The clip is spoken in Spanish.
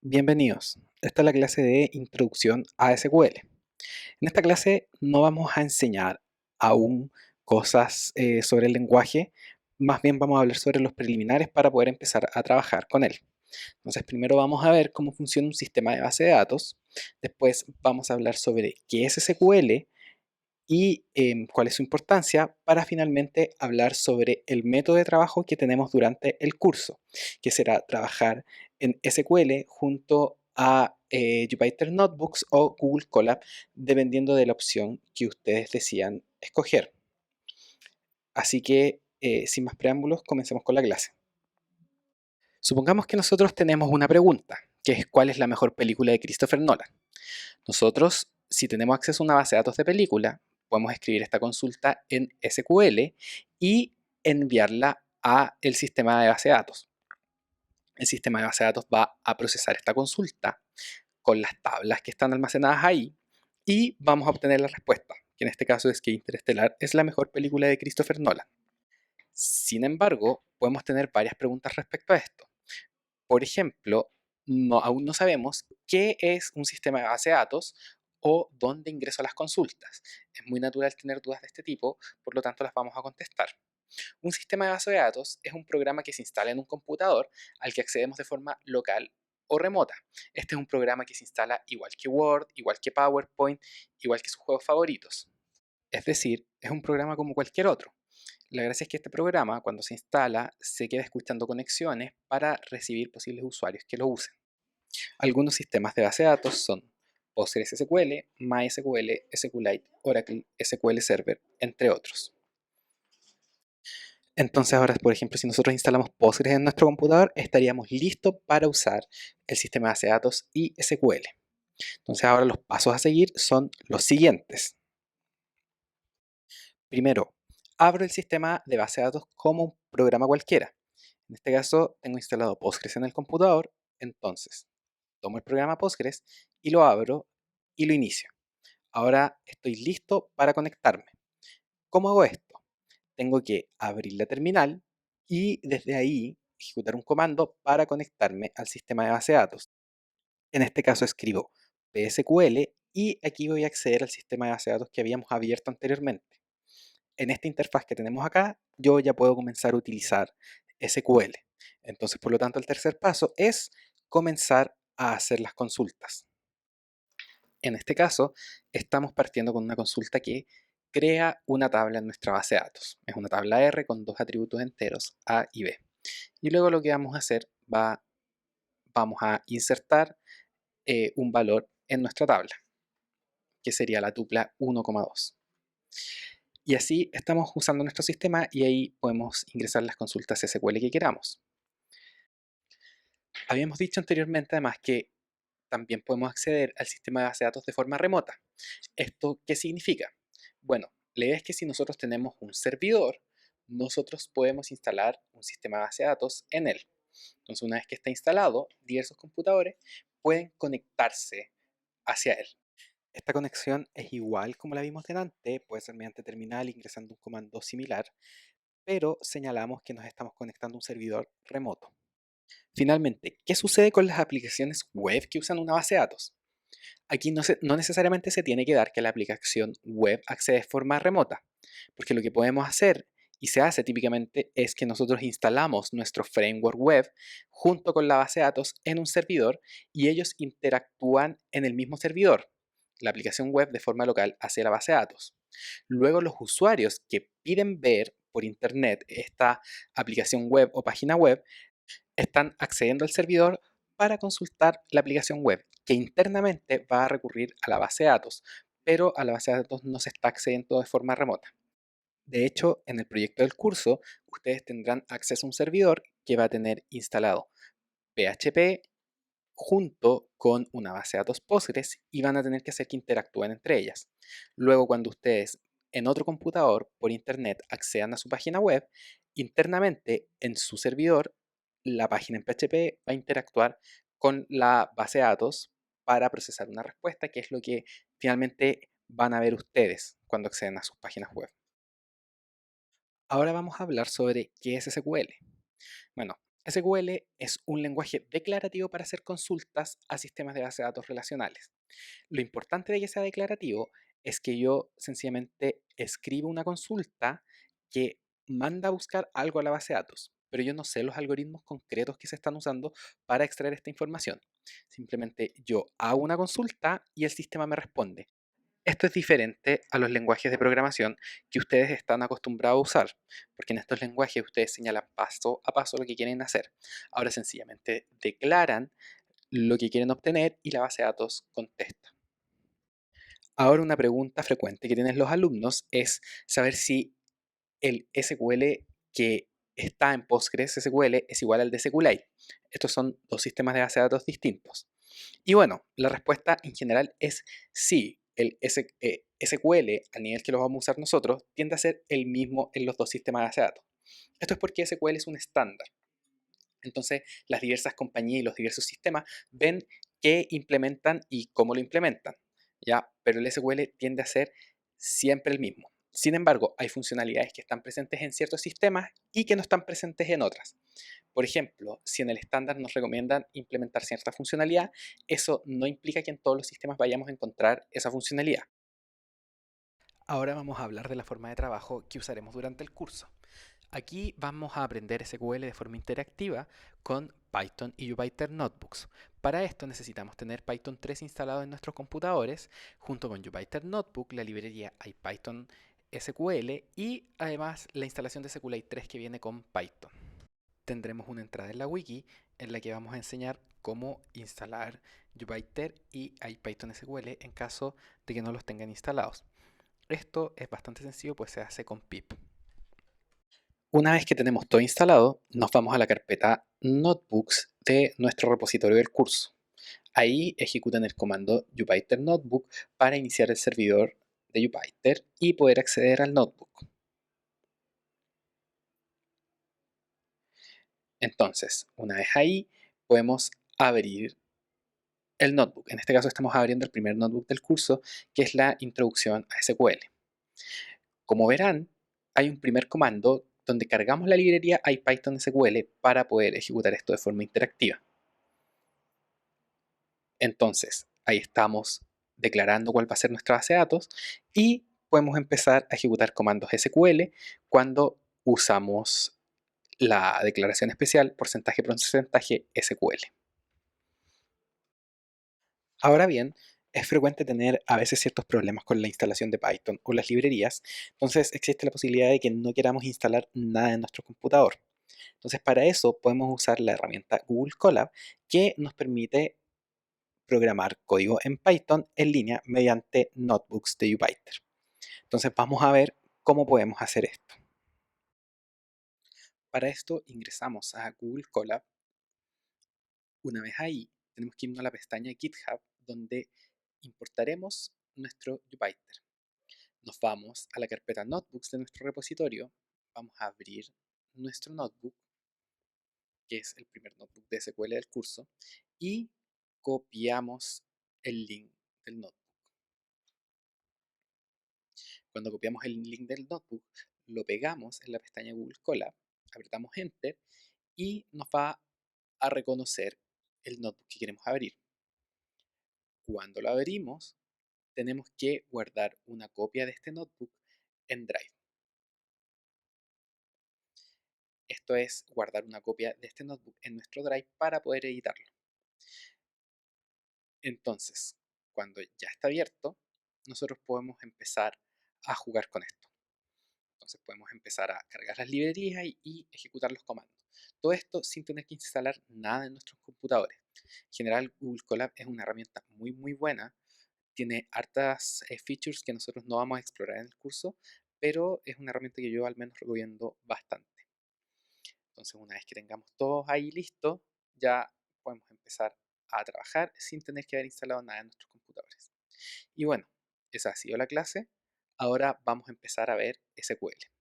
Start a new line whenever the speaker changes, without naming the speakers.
Bienvenidos. Esta es la clase de Introducción a SQL. En esta clase no vamos a enseñar aún cosas sobre el lenguaje, más bien vamos a hablar sobre los preliminares para poder empezar a trabajar con él. Entonces primero vamos a ver cómo funciona un sistema de base de datos, después vamos a hablar sobre qué es SQL y cuál es su importancia, para finalmente hablar sobre el método de trabajo que tenemos durante el curso, que será trabajar en SQL junto a Jupyter Notebooks o Google Colab, dependiendo de la opción que ustedes decidan escoger. Así que, sin más preámbulos, comencemos con la clase. Supongamos que nosotros tenemos una pregunta, que es ¿cuál es la mejor película de Christopher Nolan? Nosotros, si tenemos acceso a una base de datos de película, podemos escribir esta consulta en SQL y enviarla a el sistema de base de datos. El sistema de base de datos va a procesar esta consulta con las tablas que están almacenadas ahí y vamos a obtener la respuesta, que en este caso es que Interestelar es la mejor película de Christopher Nolan. Sin embargo, podemos tener varias preguntas respecto a esto. Por ejemplo, aún no sabemos qué es un sistema de base de datos o dónde ingreso las consultas. Es muy natural tener dudas de este tipo, por lo tanto las vamos a contestar. Un sistema de base de datos es un programa que se instala en un computador al que accedemos de forma local o remota. Este es un programa que se instala igual que Word, igual que PowerPoint, igual que sus juegos favoritos. Es decir, es un programa como cualquier otro. La gracia es que este programa, cuando se instala, se queda escuchando conexiones para recibir posibles usuarios que lo usen. Algunos sistemas de base de datos son PostgreSQL, MySQL, SQLite, Oracle, SQL Server, entre otros. Entonces ahora, por ejemplo, si nosotros instalamos Postgres en nuestro computador, estaríamos listos para usar el sistema de base de datos y SQL. Entonces ahora los pasos a seguir son los siguientes. Primero, abro el sistema de base de datos como un programa cualquiera. En este caso, tengo instalado Postgres en el computador, entonces tomo el programa Postgres y lo abro y lo inicio. Ahora estoy listo para conectarme. ¿Cómo hago esto? Tengo que abrir la terminal y desde ahí ejecutar un comando para conectarme al sistema de base de datos. En este caso escribo psql y aquí voy a acceder al sistema de base de datos que habíamos abierto anteriormente. En esta interfaz que tenemos acá, yo ya puedo comenzar a utilizar SQL. Entonces, por lo tanto, el tercer paso es comenzar a hacer las consultas. En este caso, estamos partiendo con una consulta que crea una tabla en nuestra base de datos. Es una tabla R con dos atributos enteros, A y B. Y luego lo que vamos a hacer vamos a insertar un valor en nuestra tabla, que sería la tupla 1,2. Y así estamos usando nuestro sistema y ahí podemos ingresar las consultas SQL que queramos. Habíamos dicho anteriormente además que también podemos acceder al sistema de base de datos de forma remota. ¿Esto qué significa? Bueno, la idea es que si nosotros tenemos un servidor, nosotros podemos instalar un sistema de base de datos en él. Entonces, una vez que está instalado, diversos computadores pueden conectarse hacia él. Esta conexión es igual como la vimos delante, puede ser mediante terminal ingresando un comando similar, pero señalamos que nos estamos conectando a un servidor remoto. Finalmente, ¿qué sucede con las aplicaciones web que usan una base de datos? Aquí no necesariamente se tiene que dar que la aplicación web accede de forma remota, porque lo que podemos hacer y se hace típicamente es que nosotros instalamos nuestro framework web junto con la base de datos en un servidor y ellos interactúan en el mismo servidor, la aplicación web de forma local hacia la base de datos. Luego los usuarios que piden ver por internet esta aplicación web o página web están accediendo al servidor para consultar la aplicación web, que internamente va a recurrir a la base de datos, pero a la base de datos no se está accediendo de forma remota. De hecho, en el proyecto del curso, ustedes tendrán acceso a un servidor que va a tener instalado PHP junto con una base de datos Postgres y van a tener que hacer que interactúen entre ellas. Luego, cuando ustedes en otro computador por internet accedan a su página web, internamente en su servidor, la página en PHP va a interactuar con la base de datos para procesar una respuesta, que es lo que finalmente van a ver ustedes cuando acceden a sus páginas web. Ahora vamos a hablar sobre qué es SQL. Bueno, SQL es un lenguaje declarativo para hacer consultas a sistemas de base de datos relacionales. Lo importante de que sea declarativo es que yo sencillamente escribo una consulta que manda a buscar algo a la base de datos, pero yo no sé los algoritmos concretos que se están usando para extraer esta información. Simplemente yo hago una consulta y el sistema me responde. Esto es diferente a los lenguajes de programación que ustedes están acostumbrados a usar, porque en estos lenguajes ustedes señalan paso a paso lo que quieren hacer. Ahora sencillamente declaran lo que quieren obtener y la base de datos contesta. Ahora una pregunta frecuente que tienen los alumnos es saber si el SQL que está en PostgreSQL es igual al de SQLite. Estos son dos sistemas de base de datos distintos. Y bueno, la respuesta en general es sí. El SQL, al nivel que lo vamos a usar nosotros, tiende a ser el mismo en los dos sistemas de base de datos. Esto es porque SQL es un estándar. Entonces, las diversas compañías y los diversos sistemas ven qué implementan y cómo lo implementan, ¿ya? Pero el SQL tiende a ser siempre el mismo. Sin embargo, hay funcionalidades que están presentes en ciertos sistemas y que no están presentes en otras. Por ejemplo, si en el estándar nos recomiendan implementar cierta funcionalidad, eso no implica que en todos los sistemas vayamos a encontrar esa funcionalidad. Ahora vamos a hablar de la forma de trabajo que usaremos durante el curso. Aquí vamos a aprender SQL de forma interactiva con Python y Jupyter Notebooks. Para esto necesitamos tener Python 3 instalado en nuestros computadores, junto con Jupyter Notebook, la librería IPython SQL y además la instalación de SQLite 3 que viene con Python. Tendremos una entrada en la wiki en la que vamos a enseñar cómo instalar Jupyter y IPython SQL en caso de que no los tengan instalados. Esto es bastante sencillo, pues se hace con pip. Una vez que tenemos todo instalado, nos vamos a la carpeta Notebooks de nuestro repositorio del curso. Ahí ejecutan el comando Jupyter Notebook para iniciar el servidor de Jupyter y poder acceder al notebook. Entonces, una vez ahí, podemos abrir el notebook. En este caso estamos abriendo el primer notebook del curso, que es la introducción a SQL. Como verán, hay un primer comando donde cargamos la librería IPython SQL para poder ejecutar esto de forma interactiva. Entonces, ahí estamos declarando cuál va a ser nuestra base de datos y podemos empezar a ejecutar comandos SQL cuando usamos la declaración especial porcentaje SQL. Ahora bien, es frecuente tener a veces ciertos problemas con la instalación de Python o las librerías, entonces existe la posibilidad de que no queramos instalar nada en nuestro computador. Entonces para eso podemos usar la herramienta Google Colab que nos permite programar código en Python en línea mediante notebooks de Jupyter. Entonces vamos a ver cómo podemos hacer esto. Para esto ingresamos a Google Colab. Una vez ahí, tenemos que irnos a la pestaña GitHub donde importaremos nuestro Jupyter. Nos vamos a la carpeta Notebooks de nuestro repositorio. Vamos a abrir nuestro notebook, que es el primer notebook de SQL del curso, y copiamos el link del notebook. Cuando copiamos el link del notebook, lo pegamos en la pestaña Google Colab, apretamos Enter y nos va a reconocer el notebook que queremos abrir. Cuando lo abrimos, tenemos que guardar una copia de este notebook en Drive. Esto es guardar una copia de este notebook en nuestro Drive para poder editarlo. Entonces, cuando ya está abierto, nosotros podemos empezar a jugar con esto. Entonces podemos empezar a cargar las librerías y ejecutar los comandos. Todo esto sin tener que instalar nada en nuestros computadores. En general, Google Colab es una herramienta muy buena. Tiene hartas features que nosotros no vamos a explorar en el curso, pero es una herramienta que yo al menos recomiendo bastante. Entonces, una vez que tengamos todos ahí listos, ya podemos empezar a trabajar sin tener que haber instalado nada en nuestros computadores. Y bueno, esa ha sido la clase. Ahora vamos a empezar a ver SQL.